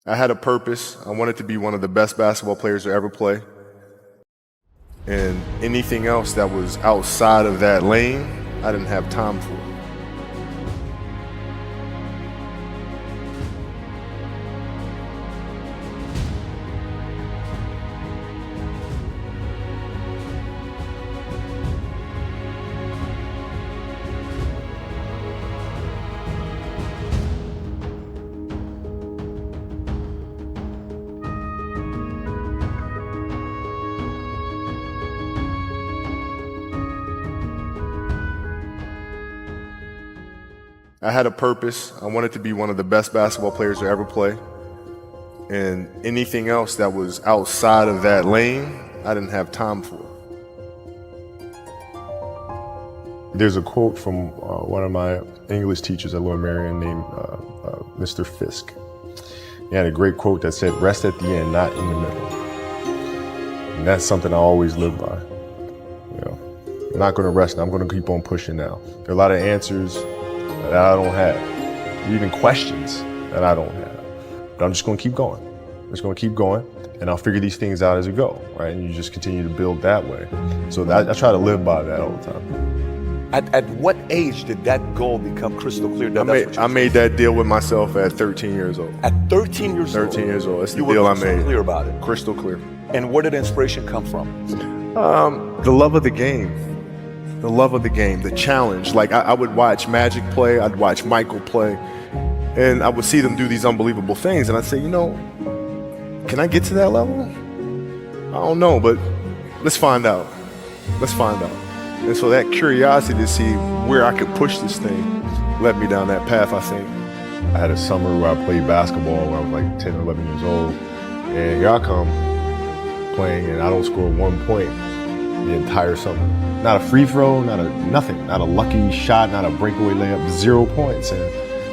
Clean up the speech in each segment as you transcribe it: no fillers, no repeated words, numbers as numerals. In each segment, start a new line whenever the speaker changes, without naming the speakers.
I had a purpose. I wanted to be one of the best basketball players to ever play. And anything else that was outside of that lane, I didn't have time for. I had a purpose. I wanted to be one of the best basketball players to ever play. And anything else that was outside of that lane, I didn't have time for.
There's a quote from one of my English teachers at Lord Marion named Mr. Fisk. He had a great quote that said, "Rest at the end, not in the middle." And that's something I always live by. You know, I'm not going to rest. I'm going to keep on pushing now. There are a lot of answers that I don't have, even questions that I don't have. But I'm just going to keep going. I'm just going to keep going, and I'll figure these things out as we go, right? And you just continue to build that way. So I try to live by that all the time.
At what age did that goal become crystal clear?
I made that deal with myself at 13 years old.
At 13 years old?
13 years old. That's the
you
deal
were
I made.
crystal clear about it?
Crystal clear.
And where did inspiration come from?
The love of the game. The love of the game, the challenge. Like I would watch Magic play, I'd watch Michael play, and I would see them do these unbelievable things, and I'd say, you know, can I get to that level? I don't know, but let's find out. Let's find out. And so that curiosity to see where I could push this thing led me down that path, I think.
I had a summer where I played basketball when I was like 10 or 11 years old, and here I come playing, and I don't score 1 point the entire summer. Not a free throw, nothing, not a lucky shot, not a breakaway layup, 0 points. And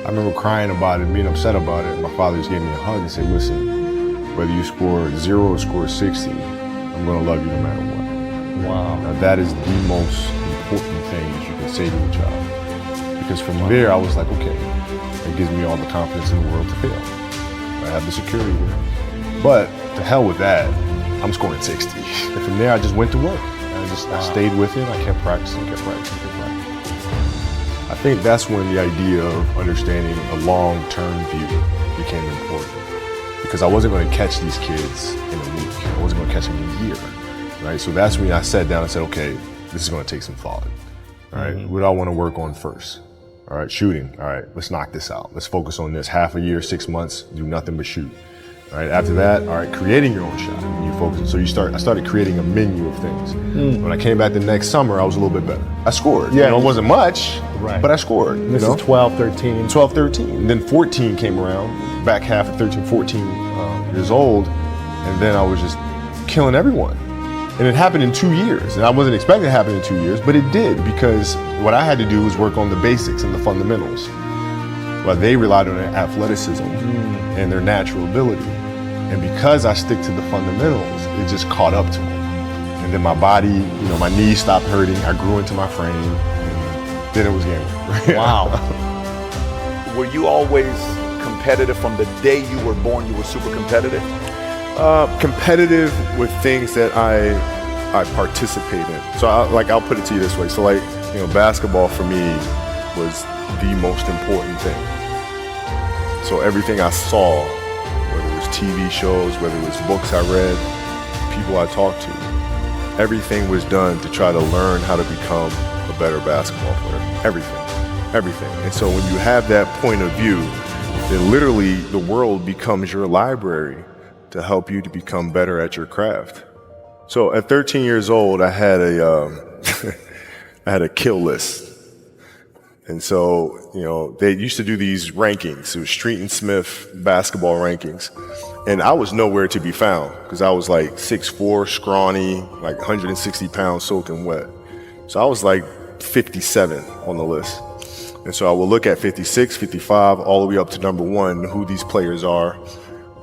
I remember crying about it, being upset about it. And my father just gave me a hug and said, "Listen, whether you score 0 or score 60, I'm gonna love you no matter what."
Wow.
Now that is the most important thing that you can say to a child. Because from there, I was like, okay, it gives me all the confidence in the world to fail. I have the security there. But to hell with that, I'm scoring 60. And from there, I just went to work. I stayed with it. I kept practicing. I think that's when the idea of understanding a long-term view became important, because I wasn't going to catch these kids in a week. I wasn't going to catch them in a year, right? So that's when I sat down and said, okay, this is going to take some thought, all right? What do I want to work on first? All right, shooting. All right, let's knock this out. Let's focus on this. Half a year, 6 months, do nothing but shoot. All right, after that, all right, creating your own shot. And you focus. So I started creating a menu of things. When I came back the next summer, I was a little bit better. I scored. Yeah.
You know, it wasn't much,
right,
but I scored.
This is 12, 13.
12, 13. And then 14 came around, back half of 13, 14 years old. And then I was just killing everyone. And it happened in 2 years. And I wasn't expecting it to happen in 2 years, but it did, because what I had to do was work on the basics and the fundamentals. Well, they relied on their athleticism and their natural ability. And because I stick to the fundamentals, it just caught up to me. And then my body, you know, my knees stopped hurting. I grew into my frame. And then it was game over.
Wow. Were you always competitive from the day you were born? You were super competitive?
Competitive with things that I participate in. So I'll put it to you this way. So like, you know, basketball for me was the most important thing. So everything I saw, whether it was TV shows, whether it was books I read, people I talked to, everything was done to try to learn how to become a better basketball player. Everything. And so when you have that point of view, then literally the world becomes your library to help you to become better at your craft. So at 13 years old, I had a kill list. And so, you know, they used to do these rankings. It was Street and Smith basketball rankings. And I was nowhere to be found, because I was like 6'4", scrawny, like 160 pounds soaking wet. So I was like 57 on the list. And so I would look at 56, 55, all the way up to number 1, who these players are,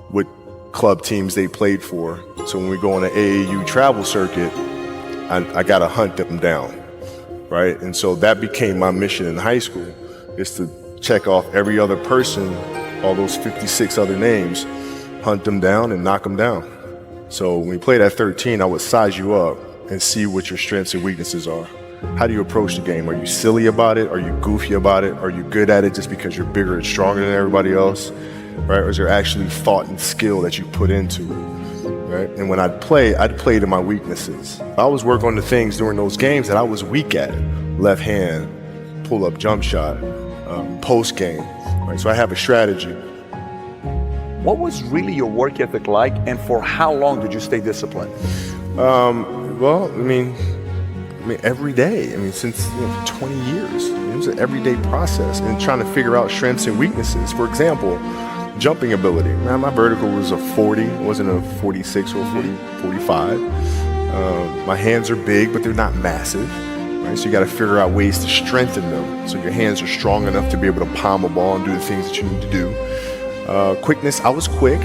what club teams they played for. So when we go on an AAU travel circuit, I got to hunt them down. Right? And so that became my mission in high school, is to check off every other person, all those 56 other names, hunt them down and knock them down. So when you played at 13, I would size you up and see what your strengths and weaknesses are. How do you approach the game? Are you silly about it? Are you goofy about it? Are you good at it just because you're bigger and stronger than everybody else? Right? Or is there actually thought and skill that you put into it? Right? And when I'd play to my weaknesses. I always work on the things during those games that I was weak at. Left hand, pull-up jump shot, post game. Right? So I have a strategy.
What was really your work ethic like, and for how long did you stay disciplined?
Well, I mean, every day. I mean, since 20 years. It was an everyday process in trying to figure out strengths and weaknesses. For example, jumping ability. Man, my vertical was a 40. It wasn't a 46 or 45. My hands are big, but they're not massive. Right? So you got to figure out ways to strengthen them. So your hands are strong enough to be able to palm a ball and do the things that you need to do. Quickness, I was quick,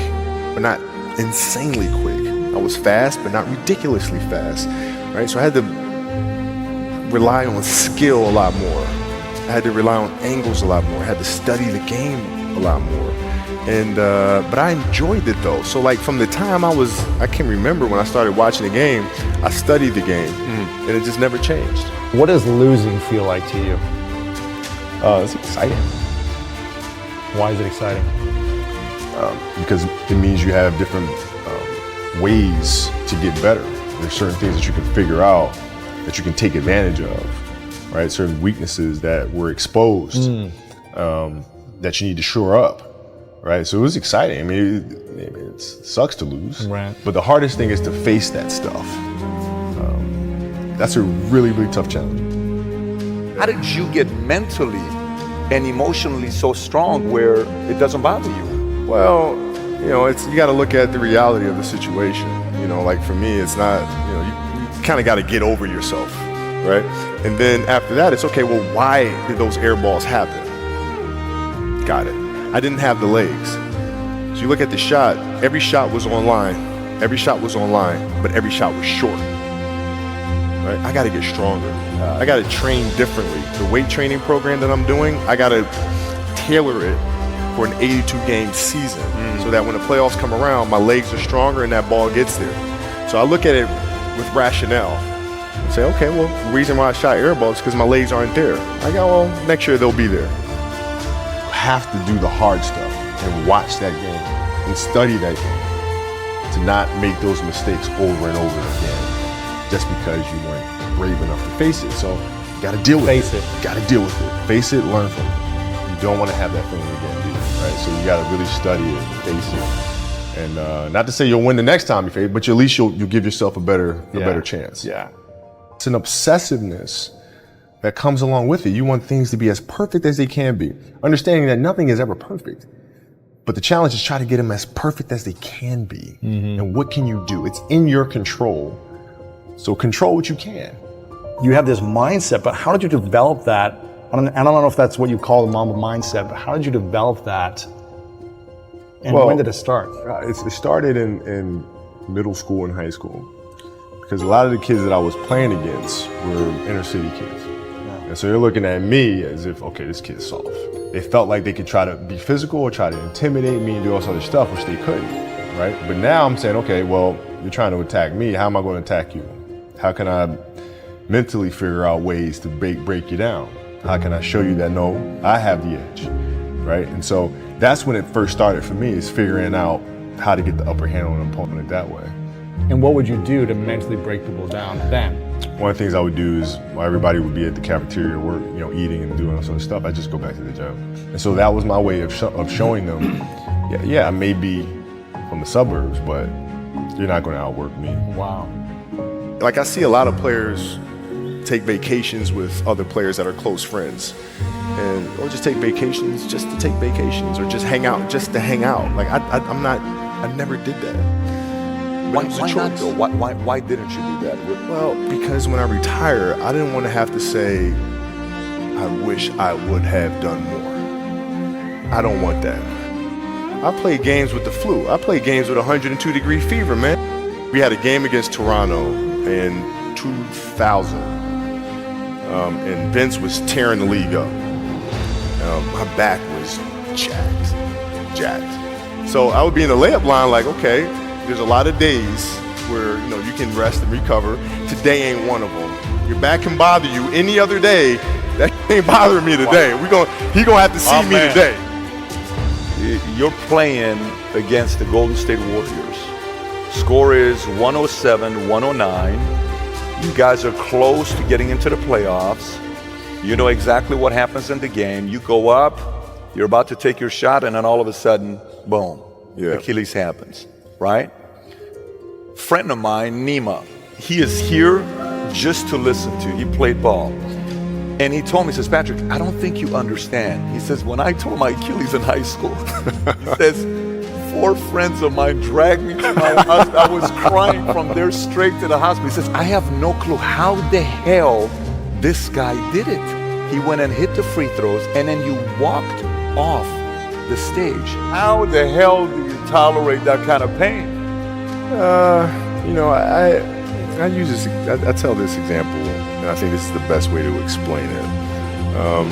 but not insanely quick. I was fast, but not ridiculously fast. Right? So I had to rely on skill a lot more. I had to rely on angles a lot more. I had to study the game a lot more. And but I enjoyed it though. So like from the time I can remember when I started watching the game, I studied the game, and it just never changed.
What does losing feel like to you?
It's exciting.
Why is it exciting?
Because it means you have different ways to get better. There's certain things that you can figure out that you can take advantage of, right? Certain weaknesses that were exposed that you need to shore up, right? So it was exciting. I mean, it sucks to lose,
right?
But the hardest thing is to face that stuff. That's a really, really tough challenge.
How did you get mentally and emotionally so strong where it doesn't bother you?
Well, you got to look at the reality of the situation. Like for me, it's not, you kind of got to get over yourself, right? And then after that, it's okay, well, why did those air balls happen? Got it. I didn't have the legs. So you look at the shot, every shot was online. Every shot was online, but every shot was short. Right? I got to get stronger. I got to train differently. The weight training program that I'm doing, I got to tailor it for an 82-game season so that when the playoffs come around, my legs are stronger and that ball gets there. So I look at it with rationale and say, okay, well, the reason why I shot air balls is because my legs aren't there. I go, well, next year they'll be there.
You have to do the hard stuff and watch that game and study that game to not make those mistakes over and over again just because you weren't brave enough to face it. So you got to deal with it.
Face it.
You got to deal with it. Face it, learn from it. You don't want to have that feeling again, do you? Right? So you got to really study it and face it. And not to say you'll win the next time you face it, but at least you'll give yourself a better chance.
Yeah.
It's an obsessiveness that comes along with it. You want things to be as perfect as they can be, understanding that nothing is ever perfect. But the challenge is try to get them as perfect as they can be. And what can you do? It's in your control. So control what you can.
You have this mindset, but how did you develop that? I don't know if that's what you call the Mamba mindset, but how did you develop that? And when did it start?
It started in middle school and high school. Because a lot of the kids that I was playing against were inner city kids. And so they're looking at me as if, okay, this kid's soft. They felt like they could try to be physical or try to intimidate me and do all this other stuff, which they couldn't, right? But now I'm saying, okay, well, you're trying to attack me. How am I going to attack you? How can I mentally figure out ways to break you down? How can I show you that, no, I have the edge, right? And so that's when it first started for me, is figuring out how to get the upper hand on an opponent that way.
And what would you do to mentally break people down then?
One of the things I would do is, while everybody would be at the cafeteria work, eating and doing all sort of stuff, I just go back to the gym. And so that was my way of showing them, I may be from the suburbs, but you're not going to outwork me.
Wow.
Like I see a lot of players take vacations with other players that are close friends, or just take vacations just to take vacations, or just hang out just to hang out. Like I never did that.
Why not though? Why didn't you do that?
Well, because when I retire, I didn't want to have to say, I wish I would have done more. I don't want that. I played games with the flu. I played games with 102-degree fever, man. We had a game against Toronto in 2000, and Vince was tearing the league up. My back was jacked. So I would be in the layup line like, okay, there's a lot of days where, you know, you can rest and recover. Today ain't one of them. Your back can bother you any other day. That ain't bothering me today. He gonna have to see me
man.
today.
You're playing against the Golden State Warriors. Score is 107-109. You guys are close to getting into the playoffs. You know exactly what happens in the game. You go up, you're about to take your shot, and then all of a sudden, boom, Achilles happens, right? Friend of mine, Nima, he is here just to listen to. He played ball. And he told me, he says, Patrick, I don't think you understand. He says, when I tore my Achilles in high school, he says, 4 friends of mine dragged me to my house. I was crying from there straight to the hospital. He says, I have no clue how the hell this guy did it. He went and hit the free throws, and then you walked off the stage. How the hell do you tolerate that kind of pain?
You know, I use this. I tell this example, and I think this is the best way to explain it. You know,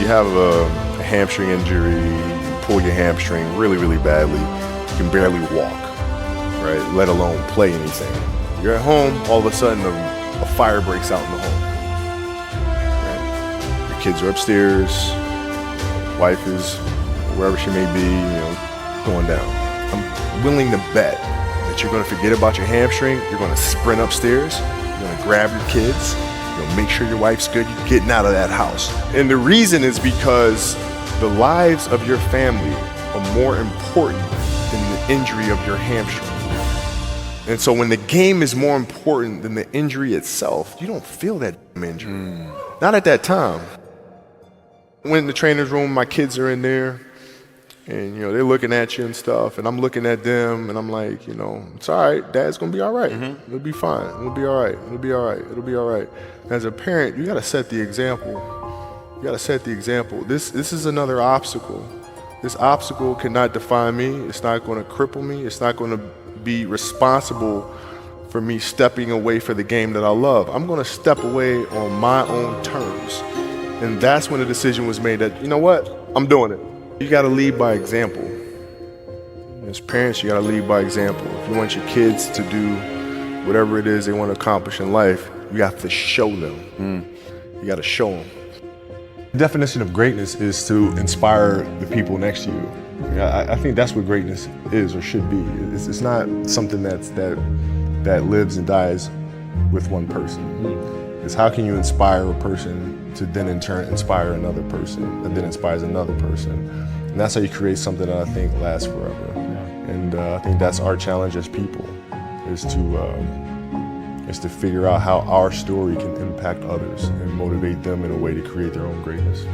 you have a hamstring injury, you pull your hamstring really, really badly. You can barely walk, right? Let alone play anything. You're at home, all of a sudden a fire breaks out in the home. Right? Your kids are upstairs, wife is wherever she may be, you know, going down. I'm willing to bet that you're going to forget about your hamstring. You're going to sprint upstairs. You're going to grab your kids. You're going to make sure your wife's good. You're getting out of that house. And the reason is because the lives of your family are more important than the injury of your hamstring. And so when the game is more important than the injury itself, you don't feel that injury. Not at that time. When in the trainer's room, my kids are in there, and, you know, they're looking at you and stuff, and I'm looking at them, and I'm like, you know, it's all right. Dad's going to be all right. It'll be fine. It'll be all right. It'll be all right. It'll be all right. As a parent, you got to set the example. You got to set the example. This is another obstacle. This obstacle cannot define me. It's not going to cripple me. It's not going to be responsible for me stepping away for the game that I love. I'm going to step away on my own terms. And that's when the decision was made that, you know what, I'm doing it. You got to lead by example. As parents, you got to lead by example. If you want your kids to do whatever it is they want to accomplish in life, you have to show them. You got to show them.
The definition of greatness is to inspire the people next to you. I think that's what greatness is or should be. It's not something that lives and dies with one person. It's how can you inspire a person to then in turn inspire another person that then inspires another person. And that's how you create something that I think lasts forever. And I think that's our challenge as people, is to figure out how our story can impact others and motivate them in a way to create their own greatness.